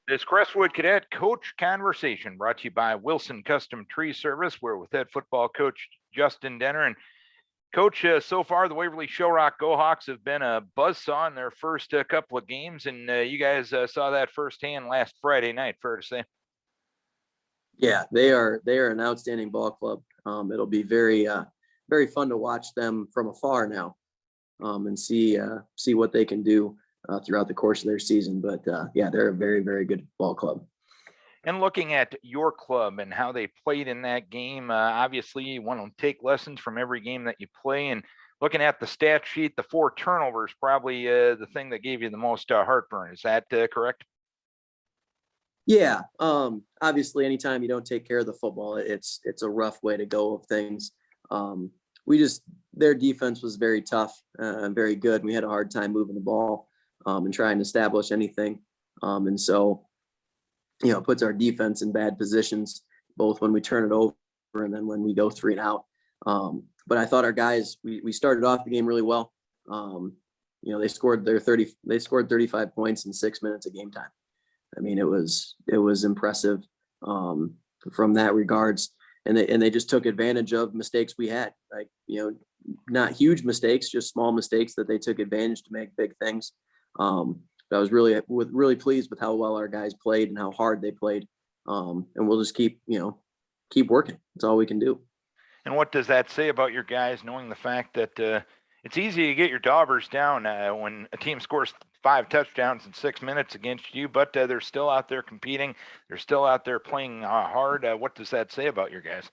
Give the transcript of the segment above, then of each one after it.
This Crestwood Cadet Coach Conversation brought to you by Wilson Custom Tree Service. We're with head football coach Justin Denner. And Coach, so far the Waverly Show Rock Go Hawks have been a buzzsaw in their first couple of games, and you guys saw that firsthand last Friday night, fair to say. Yeah, they are an outstanding ball club. It'll be very fun to watch them from afar now, and see what they can do throughout the course of their season. But yeah, they're a very, very good ball club. And looking at your club and how they played in that game, obviously you want to take lessons from every game that you play. And looking at the stat sheet, the 4 turnovers probably the thing that gave you the most heartburn. Is that correct? Yeah, obviously, anytime you don't take care of the football, it's a rough way to go of things. Their defense was very tough and very good. We had a hard time moving the ball and trying to establish anything. And so, it puts our defense in bad positions, both when we turn it over and then when we go 3 and out. But I thought our guys, we started off the game really well. They scored 35 points in 6 minutes of game time. I mean, it was impressive from that regards. And they just took advantage of mistakes we had, like, not huge mistakes, just small mistakes that they took advantage to make big things. I was really pleased with how well our guys played and how hard they played. And we'll just keep working. That's all we can do. And what does that say about your guys, knowing the fact that it's easy to get your daubers down when a team scores 5 touchdowns in 6 minutes against you, but they're still out there competing. They're still out there playing hard. What does that say about your guys?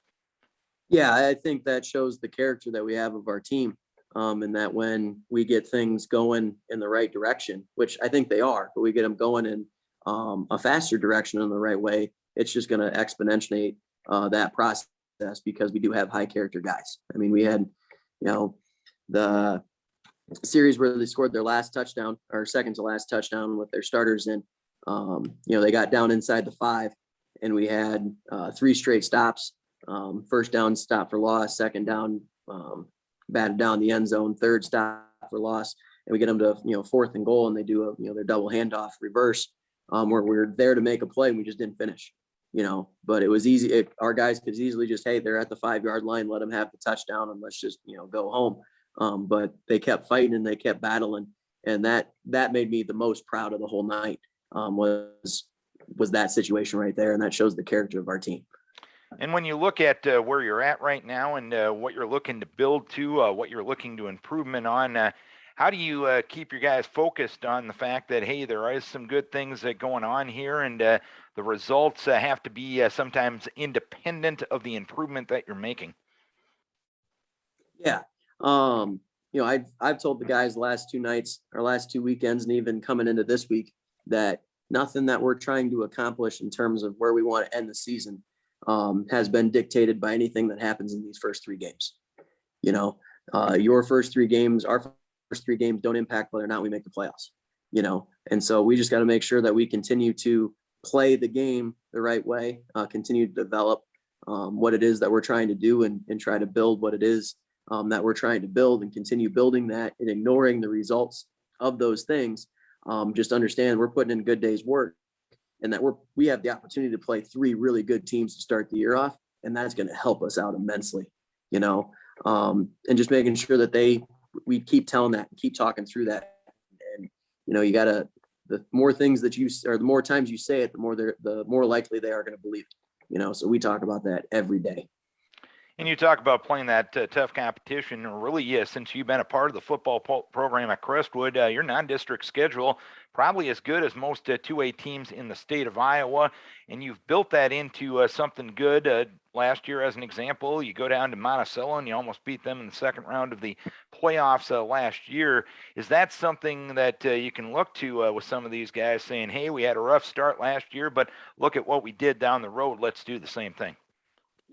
Yeah, I think that shows the character that we have of our team. And that when we get things going in the right direction, which I think they are, but we get them going in a faster direction in the right way, it's just going to exponentiate that process because we do have high character guys. I mean, we had, the series where they scored their last touchdown or second to last touchdown with their starters in, they got down inside the 5 and we had 3 straight stops, first down, stop for loss, second down, batted down the end zone, third stop for loss, and we get them to 4th and goal, and they do their double handoff reverse, where we're there to make a play and we just didn't finish, but it was easy. Our guys could easily just, hey, they're at the 5-yard line, let them have the touchdown and let's just go home. But they kept fighting and they kept battling, and that made me the most proud of the whole night. Was that situation right there, and that shows the character of our team. And when you look at where you're at right now and what you're looking to build to, what you're looking to improvement on, how do you keep your guys focused on the fact that, hey, there is some good things going on here, and the results have to be sometimes independent of the improvement that you're making? Yeah. I've told the guys the last 2 nights or last 2 weekends and even coming into this week that nothing that we're trying to accomplish in terms of where we want to end the season has been dictated by anything that happens in these first 3 games. Your first 3 games, our first 3 games don't impact whether or not we make the playoffs, and so we just got to make sure that we continue to play the game the right way, continue to develop what it is that we're trying to do and try to build what it is that we're trying to build and continue building that and ignoring the results of those things. Just understand we're putting in a good day's work, and that we have the opportunity to play 3 really good teams to start the year off. And that's going to help us out immensely, and just making sure that we keep telling that, keep talking through that. And, you gotta, the more things that the more times you say it, the more likely they are going to believe it, so we talk about that every day. And you talk about playing that tough competition. Really, since you've been a part of the football program at Crestwood, your non-district schedule probably as good as most 2A teams in the state of Iowa, and you've built that into something good. Last year, as an example, you go down to Monticello and you almost beat them in the second round of the playoffs last year. Is that something that you can look to with some of these guys saying, hey, we had a rough start last year, but look at what we did down the road. Let's do the same thing.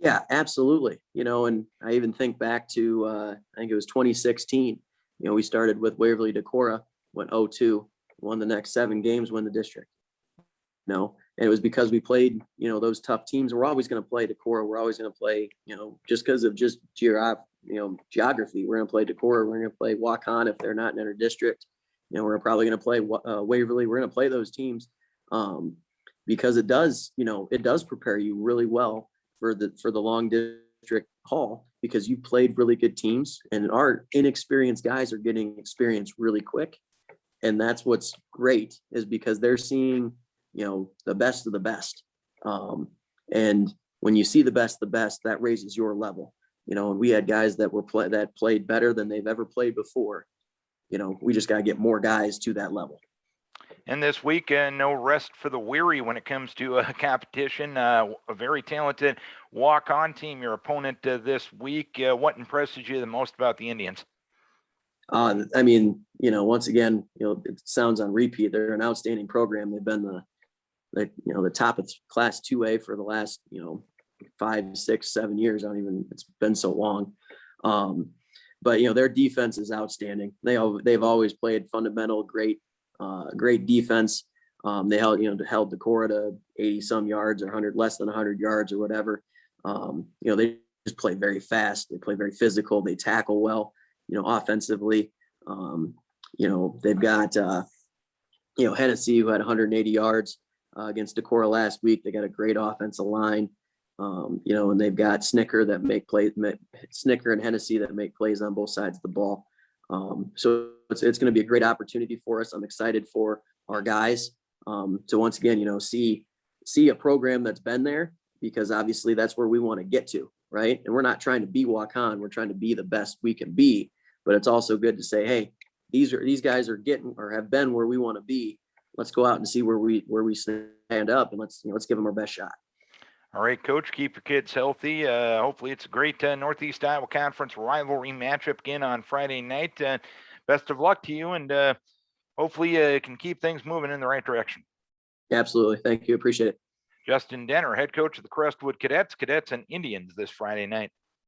Yeah, absolutely. And I even think back to, I think it was 2016, we started with Waverly Decorah, went 0-2, won the next 7 games, win the district, and it was because we played, those tough teams. We're always going to play Decorah. We're always going to play, just because of just geography, we're going to play Decorah. We're going to play Walkon if they're not in our district. We're probably going to play Waverly. We're going to play those teams. because it does, it does prepare you really well for the long district hall, because you played really good teams, and our inexperienced guys are getting experience really quick. And that's what's great, is because they're seeing, the best of the best. And when you see the best of the best, that raises your level. And we had guys that that played better than they've ever played before. We just got to get more guys to that level. And this week, no rest for the weary when it comes to competition. A very talented walk-on team, your opponent this week. What impresses you the most about the Indians? I mean, once again, it sounds on repeat. They're an outstanding program. They've been the top of Class 2A for the last 5, 6, 7 years. It's been so long. But their defense is outstanding. They've always played fundamental, great defense. They held Decorah to 80 some yards, or 100, less than 100 yards or whatever. They just play very fast. They play very physical. They tackle well, offensively. They've got, Hennessy, who had 180 yards against Decorah last week. They got a great offensive line. And they've got Snicker and Hennessy that make plays on both sides of the ball. So it's going to be a great opportunity for us. I'm excited for our guys to once again, see a program that's been there, because obviously that's where we want to get to, right? And we're not trying to be Walkon. We're trying to be the best we can be. But it's also good to say, hey, these guys are getting, or have been, where we want to be. Let's go out and see where we stand up, and let's give them our best shot. All right, Coach, keep your kids healthy. Hopefully it's a great Northeast Iowa Conference rivalry matchup again on Friday night. Best of luck to you, and hopefully you can keep things moving in the right direction. Absolutely. Thank you. Appreciate it. Justin Denner, head coach of the Crestwood Cadets and Indians this Friday night.